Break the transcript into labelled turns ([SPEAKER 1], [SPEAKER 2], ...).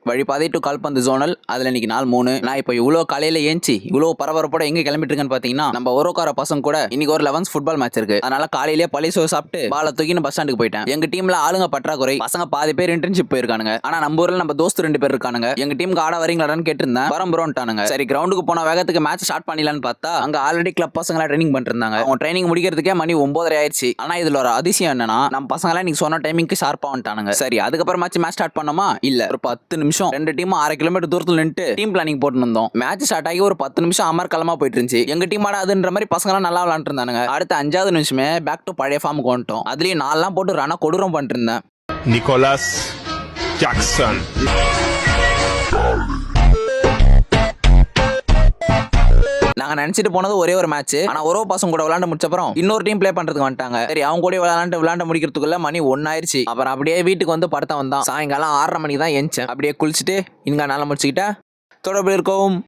[SPEAKER 1] வழி பாதை டு கால்பந்து ஜோனல். அதுல இன்னைக்கு நாள் 3. நான் இப்போ இவ்வளோ காலையில ஏஞ்சி இவ்வளோ பரபரப்போட எங்க கிளம்பிட்டு இருக்கேன்னு பாத்தீங்கன்னா, நம்ம ஒரோக்கார பசங்க கூட இன்னைக்கு ஒரு 11 ஃபுட்பால் மேட்ச் இருக்கு. அதனால காலையிலேயே பழைய சோறு சாப்பிட்டு பாலை தூக்கின்னு பஸ் ஸ்டாண்டுக்கு போயிட்டேன். எங்க டீம்ல ஆளுங்க பற்றாக்குறை, பசங்க பாதி பேர் இன்டர்ன்ஷிப் போயிருக்கானுங்க. ஆனா நம்ம ஊர்ல நம்ம தோஸ்து 2 பேர் இருக்கானுங்க. எங்க டீமுக்கு ஆட வரீங்களான்னு கேட்டிருந்தேன். வரம் ப்ரோன்ட்டானுங்க. சரி கிரவுண்டுக்கு போன வேகத்துக்கு மேட்ச் ஸ்டார்ட் பண்ணிடலான்னு பார்த்தா அங்க ஆல்ரெடி கிளப் பசங்களா ட்ரைனிங் பண்ணிட்டு இருந்தாங்க. அவங்க ட்ரைனிங் முடிக்கிறதுக்கே மணி 9:30 ஆயிடுச்சு. ஆனா இதுல ஒரு அதிசயம் என்னன்னா, நம்ம பசங்களா நீங்க சொன்ன டைமிங்க்கு ஷார்ப்பா வந்துட்டானுங்க. சரி அதுக்கப்புறமாச்சு மேட்ச் ஸ்டார்ட் பண்ணோமா? இல்ல, ஒரு 10 நிமிஷம் 2 டீம் 1/2 கிலோமீட்டர் தூரத்துல நின்று டீம் பிளானிங் போட்டு இருந்தோம். மேட்ச் ஸ்டார்ட் ஆகி ஒரு 10 நிமிஷம் அமர்க்கலமா போயிட்டு இருந்துச்சு. எங்க டீம் ஆடாதுன்ற மாதிரி பசங்க எல்லாம் நல்லா விளையாண்டு இருந்தானுங்க. அடுத்த 5வது நிமிஷமே பேக் டு பழைய ஃபார்முக்கு வந்துட்டோம். அதுலயும் 4 போட்டு ரனா கொடூரம் பண்ணிட்டு இருந்தேன்.
[SPEAKER 2] நிக்கோலஸ் ஜாக்சன்
[SPEAKER 1] நாங்க நினைச்சிட்டு போனது ஒரே ஒரு மேட்ச். ஆனா ஒரு பசங்க கூட விளையாண்டு முடிச்சப்பறம் இன்னொரு டீம் பிளே பண்றதுக்கு வந்துட்டாங்க. சரி அவங்க கூட விளையாண்டு முடிக்கிறதுக்குள்ள மணி 1 ஆயிருச்சு. அப்புறம் அப்படியே வீட்டுக்கு வந்து படத்தை வந்தான். சாயங்காலம் 6:30 மணிக்கு தான் எந்திச்சேன். அப்படியே குளிச்சுட்டு இங்க நாளை முடிச்சுக்கிட்டா தொடர்பு இருக்கவும்.